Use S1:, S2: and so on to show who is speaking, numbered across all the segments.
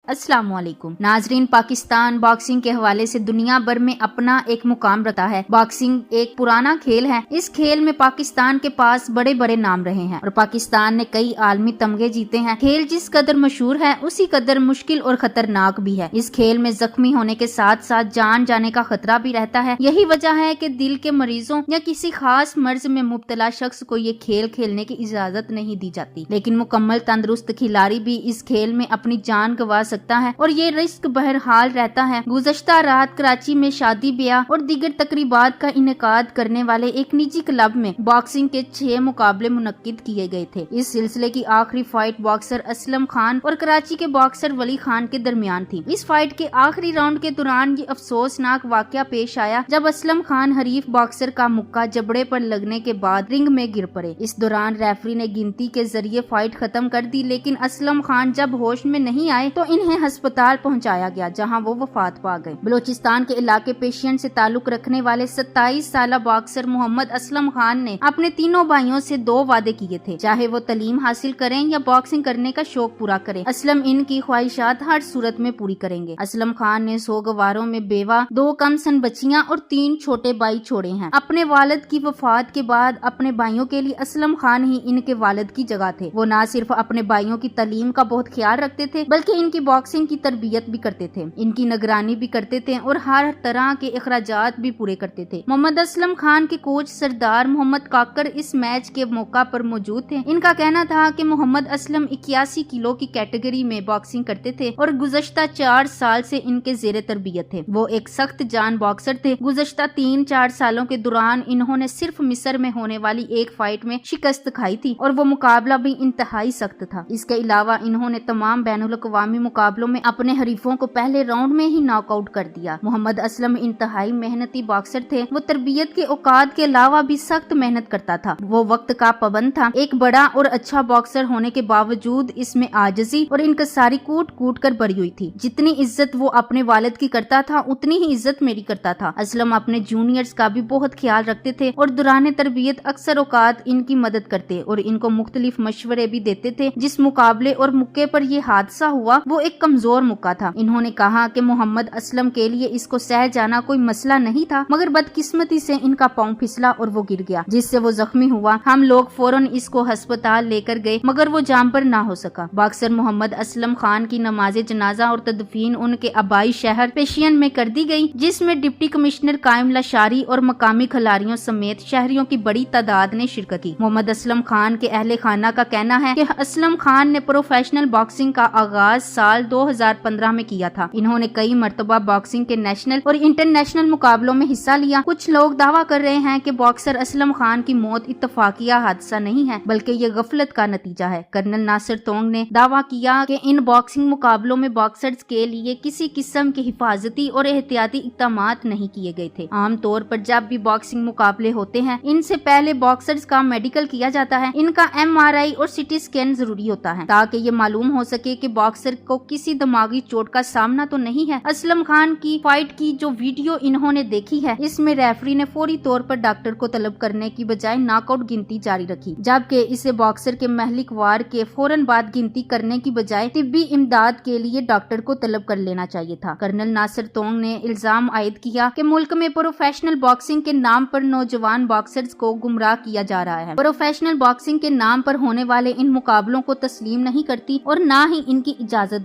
S1: अस्सलाम वालेकुम नाजरीन, पाकिस्तान बॉक्सिंग के हवाले से दुनिया भर में अपना एक मुकाम रखता है। बॉक्सिंग एक पुराना खेल है। इस खेल में पाकिस्तान के पास बड़े बड़े नाम रहे हैं और पाकिस्तान ने कई आलमी तमगे जीते हैं। खेल जिस कदर मशहूर है उसी कदर मुश्किल और खतरनाक भी है। इस खेल में जख्मी होने के साथ साथ जान जाने का खतरा भी रहता है। यही वजह है कि दिल के मरीजों या किसी खास मर्ज में मुब्तला शख्स को ये खेल खेलने की इजाजत नहीं दी जाती, लेकिन मुकम्मल तंदुरुस्त खिलाड़ी भी इस खेल में अपनी जान गंवा सकता है और ये रिस्क बहरहाल रहता है। गुज़श्ता रात कराची में शादी ब्याह और दीगर तकरीबात का इनेकाद करने वाले एक निजी क्लब में बॉक्सिंग के 6 मुकाबले मुनक्किद किए गए थे। इस सिलसिले की आखिरी फाइट बॉक्सर असलम खान और कराची के बॉक्सर वली खान के दरमियान थी। इस फाइट के आखिरी राउंड के दौरान ये अफसोसनाक वाकया पेश आया जब असलम खान हरीफ बॉक्सर का मुक्का जबड़े पर लगने के बाद रिंग में गिर पड़े। इस दौरान रेफरी ने गिनती के जरिए फाइट खत्म कर दी, लेकिन असलम खान जब होश में नहीं आए तो इन्हें अस्पताल पहुंचाया गया, जहां वो वफात पा गए। बलोचिस्तान के इलाके पेशियन से ताल्लुक रखने वाले 27 साला बॉक्सर मोहम्मद असलम खान ने अपने तीनों भाइयों से 2 वादे किए थे, चाहे वो तालीम हासिल करें या बॉक्सिंग करने का शौक पूरा करें। असलम इनकी ख्वाहिशात हर सूरत में पूरी करेंगे। असलम खान ने सोगवारों में बेवा, 2 कम सन बच्चियां और 3 छोटे भाई छोड़े हैं। अपने वालिद की वफात के बाद अपने भाइयों के लिए असलम खान ही इनके वालिद की जगह थे। वो न सिर्फ अपने भाइयों की तालीम का बहुत ख्याल रखते थे बल्कि इनकी बॉक्सिंग की तरबियत भी करते थे, इनकी निगरानी भी करते थे और हर तरह के अखराजात भी पूरे करते थे। मोहम्मद असलम खान के कोच सरदार मोहम्मद काकर इस मैच के मौका पर मौजूद थे। इनका कहना था कि मोहम्मद असलम 81 किलो की कैटेगरी में बॉक्सिंग करते थे और गुज़श्ता 4 साल से इनके जेरे तरबियत थे। वो एक सख्त जान बॉक्सर थे। गुज़श्ता 3-4 सालों के दौरान इन्होंने सिर्फ मिस्र में होने वाली एक फाइट में शिकस्त खाई थी और वो मुकाबला भी इंतहाई सख्त था। इसके अलावा इन्होंने तमाम बैनुल अक़वामी मुकाबलों में अपने हरीफों को पहले राउंड में ही नॉकआउट कर दिया। मोहम्मद असलम इंतहाई मेहनती बॉक्सर थे। वो तरबियत के औकात के अलावा भी सख्त मेहनत करता था। वो वक्त का पाबंद था। एक बड़ा और अच्छा बॉक्सर होने के बावजूद इसमें आजिज़ी और इनकसारी कूट कूट कर भरी हुई थी। जितनी इज्जत वो अपने वालिद की करता था उतनी ही इज्जत मेरी करता था। असलम अपने जूनियर्स का भी बहुत ख्याल रखते थे और दौरान तरबियत अक्सर औकात इनकी मदद करते और इनको मुख्तलिफ मशवरे भी देते थे। जिस मुकाबले और मुक्के पर ये हादसा हुआ वो एक कमजोर मुक्का था। इन्होंने कहा कि मोहम्मद असलम के लिए इसको सह जाना कोई मसला नहीं था, मगर बदकिस्मती से इनका पांव फिसला और वो गिर गया, जिससे वो जख्मी हुआ। हम लोग फौरन इसको अस्पताल लेकर गए मगर वो जान पर ना हो सका। बॉक्सर मोहम्मद असलम खान की नमाज़े जनाजा और तदफीन उनके आबाई शहर पेशियन में कर दी गई, जिसमें डिप्टी कमिश्नर कायम लाशारी और मकामी खिलाड़ियों समेत शहरियों की बड़ी तादाद ने शिरकत की। मोहम्मद असलम खान के अहले खाना का कहना है कि असलम खान ने प्रोफेशनल बॉक्सिंग का आगाज साल 2015 में किया था। इन्होंने कई मर्तबा बॉक्सिंग के नेशनल और इंटरनेशनल मुकाबलों में हिस्सा लिया। कुछ लोग दावा कर रहे हैं कि बॉक्सर असलम खान की मौत इत्तफाकिया हादसा नहीं है बल्कि ये गफलत का नतीजा है। कर्नल नासिर तोंग ने दावा किया कि इन बॉक्सिंग मुकाबलों में बॉक्सर्स के लिए किसी किस्म के हिफाजती और एहतियाती इक़दामात नहीं किए गए थे। आमतौर पर जब भी बॉक्सिंग मुकाबले होते हैं इनसे पहले बॉक्सर्स का मेडिकल किया जाता है। इनका MRI और CT स्कैन जरूरी होता है ताकि ये मालूम हो सके कि बॉक्सर को किसी दिमागी चोट का सामना तो नहीं है। असलम खान की फाइट की जो वीडियो इन्होंने देखी है इसमें रेफरी ने फौरी तौर पर डॉक्टर को तलब करने की बजाय नॉकआउट गिनती जारी रखी, जबकि इसे बॉक्सर के महलिक वार के फौरन बाद गिनती करने की बजाय तिब्बी इमदाद के लिए डॉक्टर को तलब कर लेना चाहिए था। कर्नल नासिर तोंग ने इल्जाम आयद किया कि मुल्क में प्रोफेशनल बॉक्सिंग के नाम पर नौजवान बॉक्सर्स को गुमराह किया जा रहा है। प्रोफेशनल बॉक्सिंग के नाम पर होने वाले इन मुकाबलों को तस्लीम नहीं करती और ना ही इनकी इजाजत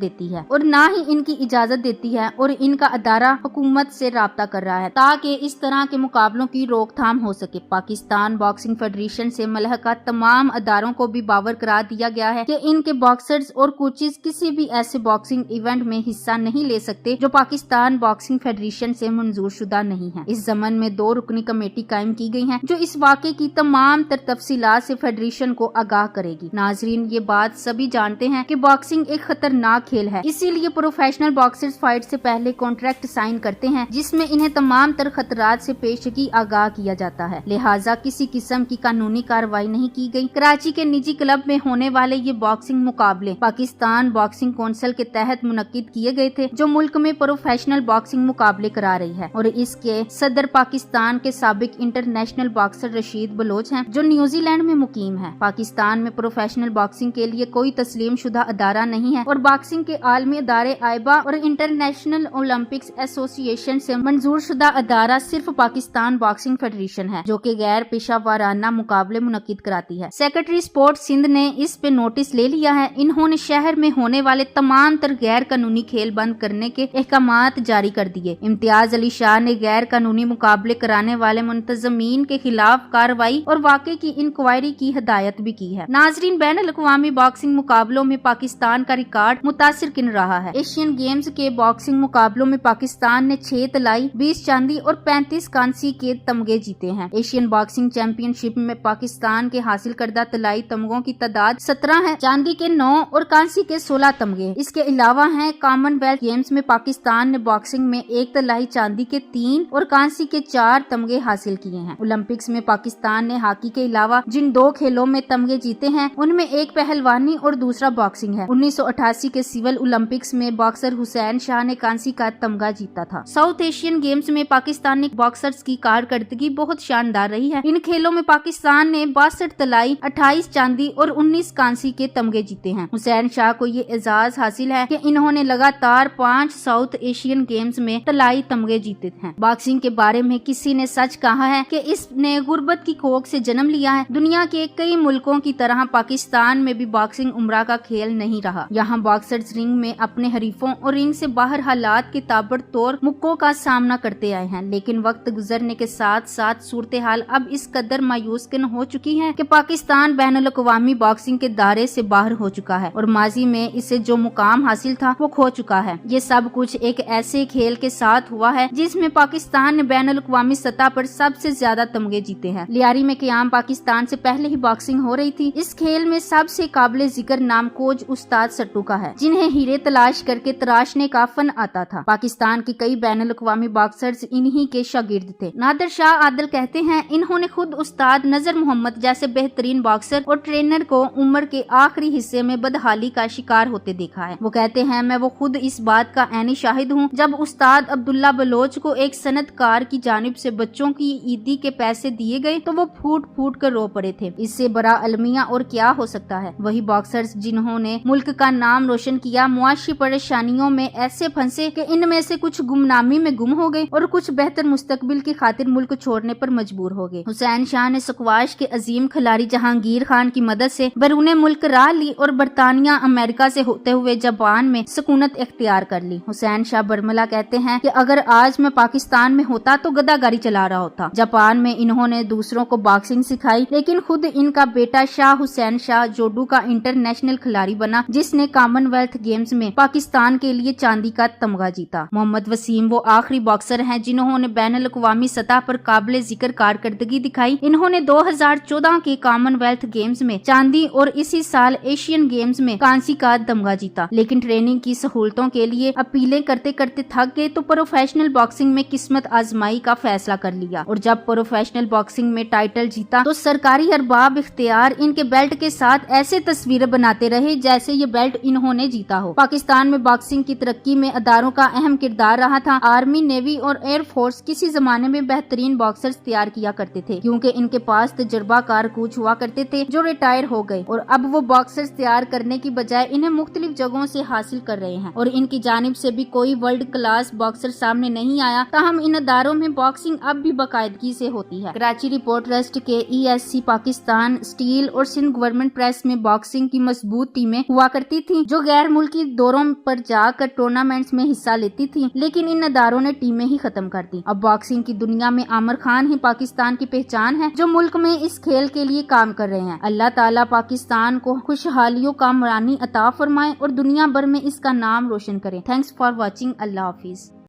S1: देती है और इनका अदारा हुकूमत से राब्ता कर रहा है ताकि इस तरह के मुकाबलों की रोकथाम हो सके। पाकिस्तान बॉक्सिंग फेडरेशन से मुल्हका तमाम अदारों को भी बावर करा दिया गया है कि इनके बॉक्सर्स और कोचेस किसी भी ऐसे बॉक्सिंग इवेंट में हिस्सा नहीं ले सकते जो पाकिस्तान बॉक्सिंग फेडरेशन से मंजूर शुदा नहीं है। इस ज़मन में 2 रुकनी कमेटी कायम की गई है जो इस वाक़े की तमाम तफसीलात से फेडरेशन को आगाह करेगी। नाजरीन, ये बात सभी जानते हैं कि बॉक्सिंग एक खतरनाक खेल है, इसीलिए प्रोफेशनल बॉक्सर्स फाइट से पहले कॉन्ट्रैक्ट साइन करते हैं जिसमें इन्हें तमाम तर खतरात से पेशगी आगाह किया जाता है। लिहाजा किसी किस्म की कानूनी कार्रवाई नहीं की गई। कराची के निजी क्लब में होने वाले ये बॉक्सिंग मुकाबले पाकिस्तान बॉक्सिंग कौंसिल के तहत मुनक्किद किए गए थे जो मुल्क में प्रोफेशनल बॉक्सिंग मुकाबले करा रही है और इसके सदर पाकिस्तान के साबिक इंटरनेशनल बॉक्सर रशीद बलोच हैं जो न्यूजीलैंड में मुकीम है। पाकिस्तान में प्रोफेशनल बॉक्सिंग के लिए कोई तस्लीम शुदा अदारा नहीं है और बॉक्सिंग के के आलमी अदारे आइबा और इंटरनेशनल ओलंपिक्स एसोसिएशन से मंजूर शुदा अदारा सिर्फ पाकिस्तान बॉक्सिंग फेडरेशन है, जो कि गैर पेशा वाराना मुकाबले मुनक्किद कराती है। सेक्रेटरी स्पोर्ट्स सिंध ने इस पे नोटिस ले लिया है। इन्होंने शहर में होने वाले तमाम तर गैर कानूनी खेल बंद करने के अहकामात जारी कर दिए। इम्तियाज अली शाह ने गैर कानूनी मुकाबले कराने वाले मुंतजमीन के खिलाफ कार्रवाई और वाक़े की इंक्वायरी की हिदायत भी की है। नाजरीन, बैनुल-अक़वामी बॉक्सिंग मुकाबलों में पाकिस्तान का रिकॉर्ड मुतासिर किन रहा है। एशियन गेम्स के बॉक्सिंग मुकाबलों में पाकिस्तान ने 6 तलाई, 20 चांदी और 35 कांसी के तमगे जीते हैं। एशियन बॉक्सिंग चैंपियनशिप में पाकिस्तान के हासिल करदा तलाई तमगों की तादाद 17 है, चांदी के 9 और कांसी के 16 तमगे। इसके अलावा हैं कॉमनवेल्थ गेम्स में पाकिस्तान ने बॉक्सिंग में 1 तलाई, चांदी के 3 और कांसी के 4 तमगे हासिल किए हैं। ओलंपिक्स में पाकिस्तान ने हॉकी के अलावा जिन 2 खेलों में तमगे जीते हैं, उनमें एक पहलवानी और दूसरा बॉक्सिंग है। 1988 के सिविल ओलंपिक्स में बॉक्सर हुसैन शाह ने कांसी का तमगा जीता था। साउथ एशियन गेम्स में पाकिस्तानी बॉक्सर्स की कारकर्दगी बहुत शानदार रही है। इन खेलों में पाकिस्तान ने 62 तलाई, 28 चांदी और 19 कांसी के तमगे जीते हैं। हुसैन शाह को ये एजाज हासिल है कि इन्होंने लगातार 5 साउथ एशियन गेम्स में तलाई तमगे जीते हैं। बॉक्सिंग के बारे में किसी ने सच कहा है कि इसने गुर्बत की कोख से जन्म लिया है। दुनिया के कई मुल्कों की तरह पाकिस्तान में भी बॉक्सिंग उम्रा का खेल नहीं रहा। यहाँ बॉक्सर्स रिंग में अपने हरीफों और रिंग से बाहर हालात के ताबड़तोड़ मुक्कों का सामना करते आए हैं, लेकिन वक्त गुजरने के साथ साथ सूरत हाल अब इस कदर मायूसकुन हो चुकी है कि पाकिस्तान बैनुल-अक़वामी बॉक्सिंग के दायरे से बाहर हो चुका है और माजी में इसे जो मुकाम हासिल था वो खो चुका है। ये सब कुछ एक ऐसे खेल के साथ हुआ है जिसमें पाकिस्तान ने बैनुल-अक़वामी सतह पर सबसे ज्यादा तमगे जीते हैं। लियारी में क़याम पाकिस्तान से पहले ही बॉक्सिंग हो रही थी। इस खेल में सबसे काबिले जिक्र नाम कोच उस्ताद सट्टू का है, जिन्हें हीरे तलाश करके तराशने का फन आता था। पाकिस्तान के कई बैनुल-अक़वामी बॉक्सर्स इन्हीं के शागिर्द थे। नादिर शाह आदिल कहते हैं, इन्होंने खुद उस्ताद नजर मोहम्मद जैसे बेहतरीन बॉक्सर और ट्रेनर को उम्र के आखिरी हिस्से में बदहाली का शिकार होते देखा है। वो कहते हैं, मैं वो खुद इस बात का ऐनी शाहिद हूँ जब उस्ताद अब्दुल्ला बलोच को एक सनतकार की जानिब से बच्चों की ईदी के पैसे दिए गए तो वो फूट फूट कर रो पड़े थे। इससे बड़ा अलमिया और क्या हो सकता है। वही बॉक्सर्स जिन्होंने मुल्क का नाम रोशन किया मुआशी परेशानियों में ऐसे फंसे कि इनमें से कुछ गुमनामी में गुम हो गए और कुछ बेहतर मुस्तकबिल की खातिर मुल्क छोड़ने पर मजबूर हो गए। हुसैन शाह ने स्क्वाश के अजीम खिलाड़ी जहांगीर खान की मदद से बैरूने मुल्क राह ली और बरतानिया अमेरिका से होते हुए जापान में सुकूनत इख्तियार कर ली। हुसैन शाह बरमला कहते हैं कि अगर आज मैं पाकिस्तान में होता तो गदागारी चला रहा होता। जापान में इन्होंने दूसरों को बॉक्सिंग सिखाई, लेकिन खुद इनका बेटा शाह हुसैन शाह जोडू का इंटरनेशनल खिलाड़ी बना, जिसने कॉमनवेल्थ गेम्स में पाकिस्तान के लिए चांदी का तमगा जीता। मोहम्मद वसीम वो आखिरी बॉक्सर हैं जिन्होंने बैनुल-अक़वामी सतह पर काबिले जिक्र कारकर्दगी दिखाई। इन्होंने 2014 के कॉमनवेल्थ गेम्स में चांदी और इसी साल एशियन गेम्स में कांसी का तमगा जीता, लेकिन ट्रेनिंग की सहूलतों के लिए अपीलें करते करते थक गए तो प्रोफेशनल बॉक्सिंग में किस्मत आजमाई का फैसला कर लिया और जब प्रोफेशनल बॉक्सिंग में टाइटल जीता तो सरकारी अरबाब इख्तियार इनके बेल्ट के साथ ऐसे तस्वीरें बनाते रहे जैसे ये बेल्ट इन्होंने जीता हो। पाकिस्तान में बॉक्सिंग की तरक्की में अदारों का अहम किरदार रहा था। आर्मी, नेवी और एयर फोर्स किसी जमाने में बेहतरीन बॉक्सर्स तैयार किया करते थे, क्योंकि इनके पास तजुर्बाकार कोच हुआ करते थे जो रिटायर हो गए और अब वो बॉक्सर्स तैयार करने की बजाय इन्हें मुख्तलिफ जगहों से हासिल कर रहे हैं और इनकी जानिब से भी कोई वर्ल्ड क्लास बॉक्सर सामने नहीं आया। ताहम इन अदारों में बॉक्सिंग अब भी बाकायदगी से होती है। कराची रिपोर्ट ट्रस्ट के ESC पाकिस्तान स्टील और सिंध गवर्नमेंट प्रेस में बॉक्सिंग की मजबूत टीमें हुआ करती थी जो गैर मुल्की दौरों पर जाकर टूर्नामेंट्स में हिस्सा लेती थी, लेकिन इन अदारों ने टीमें ही खत्म कर दी। अब बॉक्सिंग की दुनिया में आमिर खान ही पाकिस्तान की पहचान है जो मुल्क में इस खेल के लिए काम कर रहे हैं। अल्लाह ताला पाकिस्तान को खुशहालियों का मरानी अता फरमाए और दुनिया भर में इसका नाम रोशन करे। Thanks for watching. Allah Hafiz.